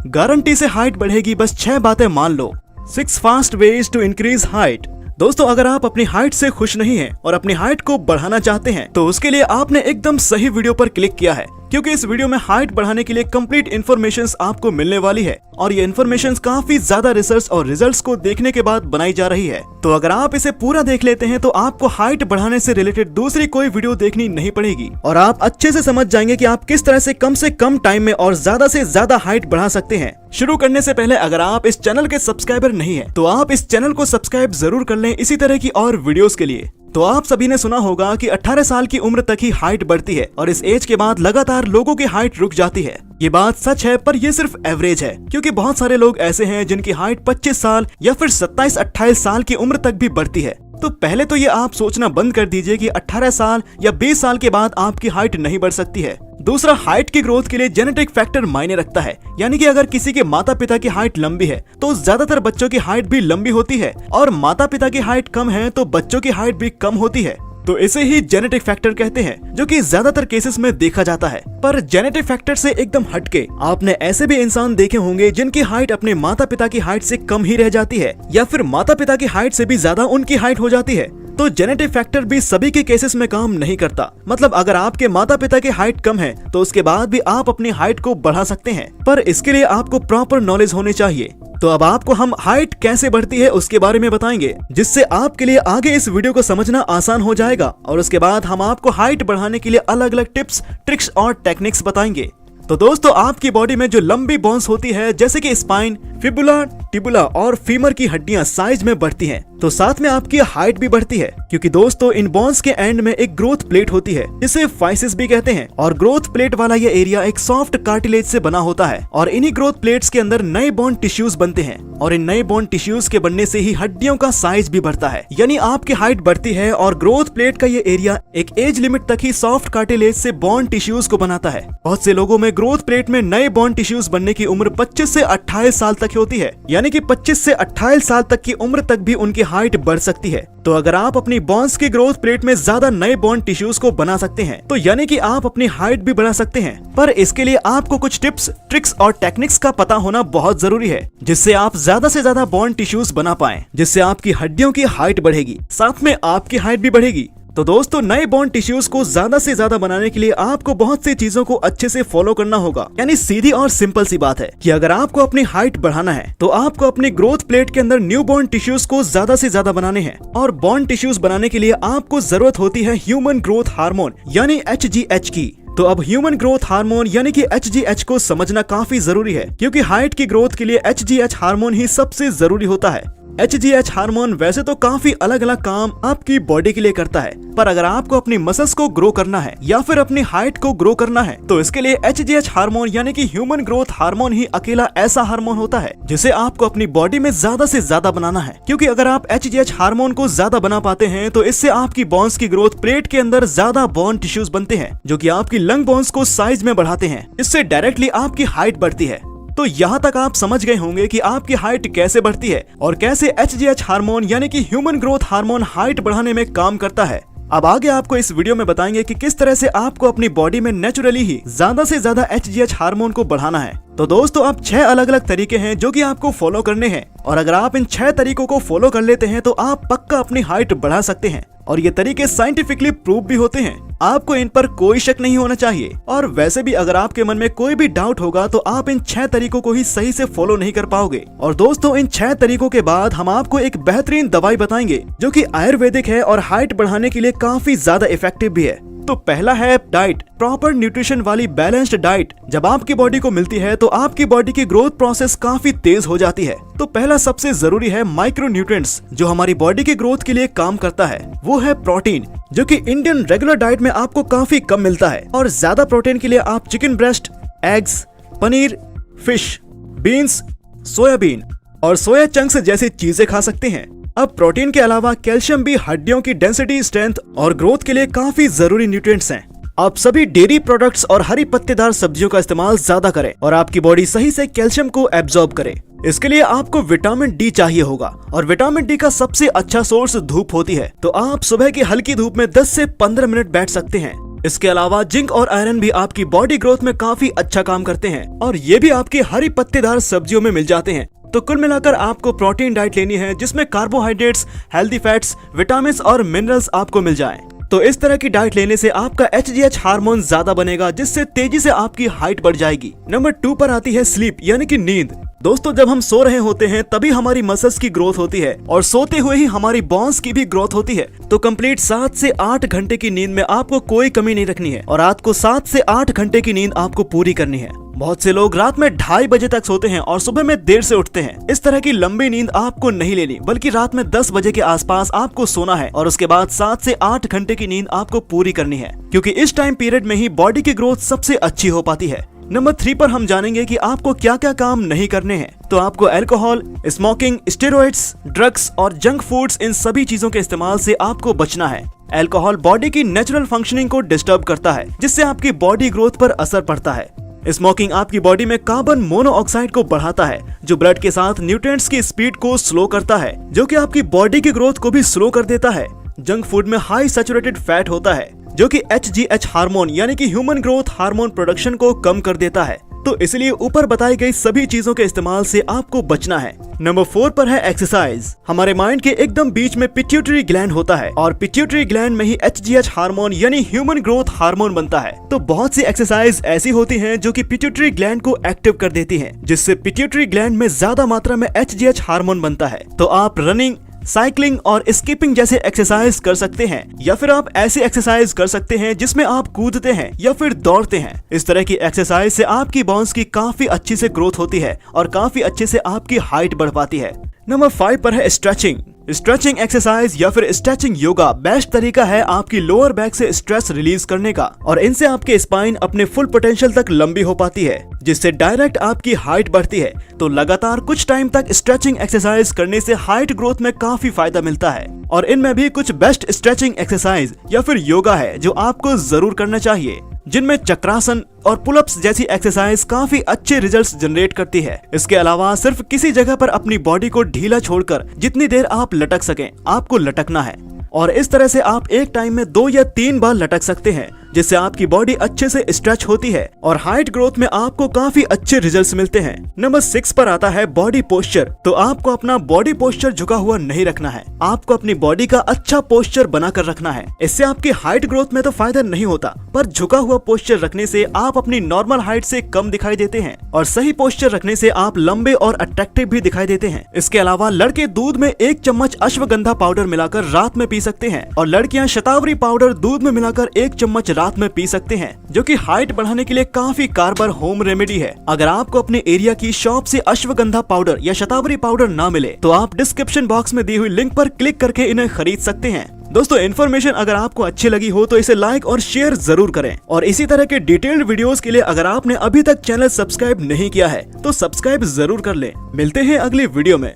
Guarantee से height बढ़ेगी, बस 6 बातें मान लो। 6 fast ways to increase height. दोस्तों, अगर आप अपनी हाइट से खुश नहीं हैं और अपनी हाइट को बढ़ाना चाहते हैं तो उसके लिए आपने एकदम सही वीडियो पर क्लिक किया है, क्योंकि इस वीडियो में हाइट बढ़ाने के लिए कंप्लीट इन्फॉर्मेशन आपको मिलने वाली है और ये इन्फॉर्मेशन काफी ज्यादा रिसर्च और रिजल्ट्स को देखने के बाद बनाई जा रही है। तो अगर आप इसे पूरा देख लेते हैं तो आपको हाइट बढ़ाने से रिलेटेड दूसरी कोई वीडियो देखनी नहीं पड़ेगी और आप अच्छे से समझ जाएंगे कि आप किस तरह से कम टाइम में और ज्यादा से ज्यादा हाइट बढ़ा सकते हैं। शुरू करने से पहले अगर आप इस चैनल के सब्सक्राइबर नहीं है तो आप इस चैनल को सब्सक्राइब जरूर कर लें इसी तरह की और वीडियोस के लिए। तो आप सभी ने सुना होगा कि 18 साल की उम्र तक ही हाइट बढ़ती है और इस एज के बाद लगातार लोगों की हाइट रुक जाती है। ये बात सच है, पर ये सिर्फ एवरेज है, क्योंकि बहुत सारे लोग ऐसे हैं जिनकी हाइट 25 साल या फिर 27-28 साल की उम्र तक भी बढ़ती है। तो पहले तो ये आप सोचना बंद कर दीजिए कि 18 साल या 20 साल के बाद आपकी हाइट नहीं बढ़ सकती है। दूसरा, हाइट की ग्रोथ के लिए जेनेटिक फैक्टर मायने रखता है, यानी कि अगर किसी के माता पिता की हाइट लंबी है तो ज्यादातर बच्चों की हाइट भी लंबी होती है और माता पिता की हाइट कम है तो बच्चों की हाइट भी कम होती है। तो इसे ही जेनेटिक फैक्टर कहते हैं, जो कि ज्यादातर केसेस में देखा जाता है। पर जेनेटिक फैक्टर से एकदम हटके आपने ऐसे भी इंसान देखे होंगे जिनकी हाइट अपने माता पिता की हाइट से कम ही रह जाती है या फिर माता पिता की हाइट से भी ज्यादा उनकी हाइट हो जाती है। तो जेनेटिक फैक्टर भी सभी के केसेस में काम नहीं करता। मतलब अगर आपके माता पिता की हाइट कम है तो उसके बाद भी आप अपनी हाइट को बढ़ा सकते हैं, पर इसके लिए आपको प्रॉपर नॉलेज होनी चाहिए। तो अब आपको हम हाइट कैसे बढ़ती है उसके बारे में बताएंगे, जिससे आपके लिए आगे इस वीडियो को समझना आसान हो जाएगा और उसके बाद हम आपको हाइट बढ़ाने के लिए अलग अलग टिप्स, ट्रिक्स और टेक्निक्स बताएंगे। तो दोस्तों, आपकी बॉडी में जो लंबी बोन्स होती है जैसे कि स्पाइन, फिबुला, टिबुला और फीमर की हड्डियां साइज में बढ़ती हैं, तो साथ में आपकी हाइट भी बढ़ती है, क्योंकि दोस्तों इन बोन्स के एंड में एक ग्रोथ प्लेट होती है जिसे फाइसिस भी कहते हैं और ग्रोथ प्लेट वाला ये एरिया एक सॉफ्ट कार्टिलेज से बना होता है और इन्हीं ग्रोथ प्लेट्स के अंदर नए बोन टिश्यूज बनते हैं और इन नए बोन टिश्यूज के बनने से ही हड्डियों का साइज भी बढ़ता है, यानी आपकी हाइट बढ़ती है। और ग्रोथ प्लेट का ये एरिया एक एज लिमिट तक ही सॉफ्ट कार्टिलेज से बोन टिश्यूज को बनाता है। बहुत से लोगों में ग्रोथ प्लेट में नए बोन टिश्यूज बनने की उम्र 25 से 28 साल तक होती है, यानी कि 25 से 28 साल तक की उम्र तक भी उनकी हाइट बढ़ सकती है। तो अगर आप अपनी बोन्स की ग्रोथ प्लेट में ज्यादा नए बोन टिश्यूज को बना सकते हैं तो यानी कि आप अपनी हाइट भी बढ़ा सकते हैं। पर इसके लिए आपको कुछ टिप्स, ट्रिक्स और टेक्निक्स का पता होना बहुत जरूरी है, जिससे आप ज्यादा से ज्यादा बोन टिश्यूज बना पाएं, जिससे आपकी हड्डियों की हाइट बढ़ेगी, साथ में आपकी हाइट भी बढ़ेगी। तो दोस्तों, नए बोन टिश्यूज को ज्यादा से ज्यादा बनाने के लिए आपको बहुत सी चीजों को अच्छे से फॉलो करना होगा। यानी सीधी और सिंपल सी बात है कि अगर आपको अपनी हाइट बढ़ाना है तो आपको अपनी ग्रोथ प्लेट के अंदर न्यू बोन टिश्यूज को ज्यादा से ज्यादा बनाने हैं और बोन टिश्यूज बनाने के लिए आपको जरूरत होती है ह्यूमन ग्रोथ हार्मोन यानी HGH की। तो अब ह्यूमन ग्रोथ हार्मोन यानी कि HGH को समझना काफी जरूरी है, क्योंकि हाइट की ग्रोथ के लिए HGH हार्मोन ही सबसे जरूरी होता है। HGH हार्मोन वैसे तो काफी अलग अलग काम आपकी बॉडी के लिए करता है, पर अगर आपको अपनी मसल्स को ग्रो करना है या फिर अपनी हाइट को ग्रो करना है तो इसके लिए HGH हार्मोन यानी कि ह्यूमन ग्रोथ हार्मोन ही अकेला ऐसा हार्मोन होता है जिसे आपको अपनी बॉडी में ज्यादा से ज्यादा बनाना है। क्योंकि अगर आप HGH हार्मोन को ज्यादा बना पाते हैं तो इससे आपकी बोन्स की ग्रोथ प्लेट के अंदर ज्यादा बोन टिश्यूज बनते हैं, जो कि आपकी लंग बोन्स को साइज में बढ़ाते हैं। इससे डायरेक्टली आपकी हाइट बढ़ती है। तो यहाँ तक आप समझ गए होंगे कि आपकी हाइट कैसे बढ़ती है और कैसे HGH हार्मोन यानी कि ह्यूमन ग्रोथ हार्मोन हाइट बढ़ाने में काम करता है। अब आगे आपको इस वीडियो में बताएंगे कि किस तरह से आपको अपनी बॉडी में नेचुरली ही ज्यादा से ज्यादा HGH हार्मोन को बढ़ाना है। तो दोस्तों, अब 6 अलग अलग तरीके हैं जो कि आपको फॉलो करने हैं और अगर आप इन 6 तरीकों को फॉलो कर लेते हैं तो आप पक्का अपनी हाइट बढ़ा सकते हैं और ये तरीके साइंटिफिकली प्रूव भी होते हैं। आपको इन पर कोई शक नहीं होना चाहिए। और वैसे भी अगर आपके मन में कोई भी डाउट होगा तो आप इन 6 तरीकों को ही सही से फॉलो नहीं कर पाओगे। और दोस्तों, इन 6 तरीकों के बाद हम आपको एक बेहतरीन दवाई बताएंगे जो कि आयुर्वेदिक है और हाइट बढ़ाने के लिए काफी ज्यादा इफेक्टिव भी है। तो पहला है डाइट, प्रॉपर न्यूट्रिशन वाली बैलेंस्ड डाइट। जब आपकी बॉडी को मिलती है तो आपकी बॉडी की ग्रोथ प्रोसेस काफी तेज हो जाती है। तो पहला सबसे जरूरी है माइक्रो न्यूट्रिएंट्स, जो हमारी बॉडी की ग्रोथ के लिए काम करता है। वो है प्रोटीन, जो कि इंडियन रेगुलर डाइट में आपको काफी कम मिलता है और ज्यादा प्रोटीन के लिए आप chicken breast, eggs, paneer, fish, beans, soybean और सोया चंक्स जैसी चीजें खा सकते हैं। अब प्रोटीन के अलावा कैल्शियम भी हड्डियों की डेंसिटी, स्ट्रेंथ और ग्रोथ के लिए काफी जरूरी न्यूट्रिएंट्स हैं। आप सभी डेयरी प्रोडक्ट्स और हरी पत्तेदार सब्जियों का इस्तेमाल ज्यादा करें और आपकी बॉडी सही से कैल्शियम को एब्जॉर्ब करे। इसके लिए आपको विटामिन डी चाहिए होगा और विटामिन डी का सबसे अच्छा सोर्स धूप होती है। तो आप सुबह की हल्की धूप में 10 से 15 मिनट बैठ सकते हैं। इसके अलावा जिंक और आयरन भी आपकी बॉडी ग्रोथ में काफी अच्छा काम करते हैं और ये भी आपकी हरी पत्तेदार सब्जियों में मिल जाते हैं। तो कुल मिलाकर आपको प्रोटीन डाइट लेनी है जिसमें कार्बोहाइड्रेट्स, हेल्दी फैट्स, विटामिन्स और मिनरल्स आपको मिल जाएं। तो इस तरह की डाइट लेने से आपका HGH हार्मोन ज्यादा बनेगा जिससे तेजी से आपकी हाइट बढ़ जाएगी। नंबर 2 पर आती है स्लीप यानी कि नींद। दोस्तों जब हम सो रहे होते हैं तभी हमारी मसल्स की ग्रोथ होती है और सोते हुए ही हमारी बोन्स की भी ग्रोथ होती है। तो कंप्लीट 7 से 8 घंटे की नींद में आपको कोई कमी नहीं रखनी है और रात को 7 से 8 घंटे की नींद आपको पूरी करनी है। बहुत से लोग रात में 2:30 बजे तक सोते हैं और सुबह में देर से उठते हैं। इस तरह की लंबी नींद आपको नहीं लेनी, बल्कि रात में 10 बजे के आसपास आपको सोना है और उसके बाद 7 से 8 घंटे की नींद आपको पूरी करनी है, क्योंकि इस टाइम पीरियड में ही बॉडी की ग्रोथ सबसे अच्छी हो पाती है। नंबर 3 पर हम जानेंगे कि आपको क्या क्या काम नहीं करने हैं। तो आपको अल्कोहल, स्मोकिंग, स्टेरॉइड्स, ड्रग्स और जंक फूड्स, इन सभी चीजों के इस्तेमाल से आपको बचना है। अल्कोहल बॉडी की नेचुरल फंक्शनिंग को डिस्टर्ब करता है जिससे आपकी बॉडी ग्रोथ पर असर पड़ता है। स्मोकिंग आपकी बॉडी में कार्बन मोनोऑक्साइड को बढ़ाता है जो ब्लड के साथ न्यूट्रिएंट्स की स्पीड को स्लो करता है, जो कि आपकी बॉडी की ग्रोथ को भी स्लो कर देता है। जंक फूड में हाई सैचुरेटेड फैट होता है जो कि HGH हार्मोन यानी कि ह्यूमन ग्रोथ हार्मोन प्रोडक्शन को कम कर देता है। तो इसलिए ऊपर बताई गई सभी चीजों के इस्तेमाल से आपको बचना है। नंबर 4 पर है एक्सरसाइज। हमारे माइंड के एकदम बीच में पिट्यूटरी ग्लैंड होता है और पिट्यूटरी ग्लैंड में ही HGH हार्मोन यानी ह्यूमन ग्रोथ हार्मोन बनता है। तो बहुत सी एक्सरसाइज ऐसी होती हैं जो कि पिट्यूटरी ग्लैंड को एक्टिव कर देती हैं, जिससे पिट्यूटरी ग्लैंड में ज्यादा मात्रा में HGH हार्मोन बनता है। तो आप रनिंग, साइकिलिंग और स्किपिंग जैसे एक्सरसाइज कर सकते हैं, या फिर आप ऐसी एक्सरसाइज कर सकते हैं जिसमें आप कूदते हैं या फिर दौड़ते हैं। इस तरह की एक्सरसाइज से आपकी बोन्स की काफी अच्छी से ग्रोथ होती है और काफी अच्छे से आपकी हाइट बढ़ पाती है। नंबर 5 पर है स्ट्रेचिंग। स्ट्रेचिंग एक्सरसाइज या फिर स्ट्रेचिंग योगा बेस्ट तरीका है आपकी लोअर बैक से स्ट्रेस रिलीज करने का और इनसे आपके स्पाइन अपने फुल पोटेंशियल तक लंबी हो पाती है, जिससे डायरेक्ट आपकी हाइट बढ़ती है। तो लगातार कुछ टाइम तक स्ट्रेचिंग एक्सरसाइज करने से हाइट ग्रोथ में काफी फायदा मिलता है और इनमें भी कुछ बेस्ट स्ट्रेचिंग एक्सरसाइज या फिर योगा है जो आपको जरूर करना चाहिए, जिनमें चक्रासन और पुलअप्स जैसी एक्सरसाइज काफी अच्छे रिजल्ट्स जनरेट करती है। इसके अलावा सिर्फ किसी जगह पर अपनी बॉडी को ढीला छोड़कर जितनी देर आप लटक सकें आपको लटकना है और इस तरह से आप एक टाइम में 2 या 3 बार लटक सकते हैं, जिससे आपकी बॉडी अच्छे से स्ट्रेच होती है और हाइट ग्रोथ में आपको काफी अच्छे रिजल्ट्स मिलते हैं। नंबर 6 पर आता है बॉडी पोस्चर। तो आपको अपना बॉडी पोस्चर झुका हुआ नहीं रखना है, आपको अपनी बॉडी का अच्छा पोस्चर बनाकर रखना है। इससे आपकी हाइट ग्रोथ में तो फायदा नहीं होता, पर झुका हुआ पोस्चर रखने से आप अपनी नॉर्मल हाइट से कम दिखाई देते हैं और सही पोस्चर रखने से आप लंबे और अट्रैक्टिव भी दिखाई देते हैं। इसके अलावा लड़के दूध में 1 चम्मच अश्वगंधा पाउडर मिलाकर रात में पी सकते हैं और लड़कियां शतावरी पाउडर दूध में मिलाकर 1 चम्मच रात में पी सकते हैं, जो कि हाइट बढ़ाने के लिए काफी कारगर होम रेमेडी है। अगर आपको अपने एरिया की शॉप से अश्वगंधा पाउडर या शतावरी पाउडर ना मिले तो आप डिस्क्रिप्शन बॉक्स में दी हुई लिंक पर क्लिक करके इन्हें खरीद सकते हैं। दोस्तों इन्फॉर्मेशन अगर आपको अच्छी लगी हो तो इसे लाइक और शेयर जरूर करें और इसी तरह के डिटेल्ड वीडियोस के लिए अगर आपने अभी तक चैनल सब्सक्राइब नहीं किया है तो सब्सक्राइब जरूर कर लें। मिलते हैं अगली वीडियो में।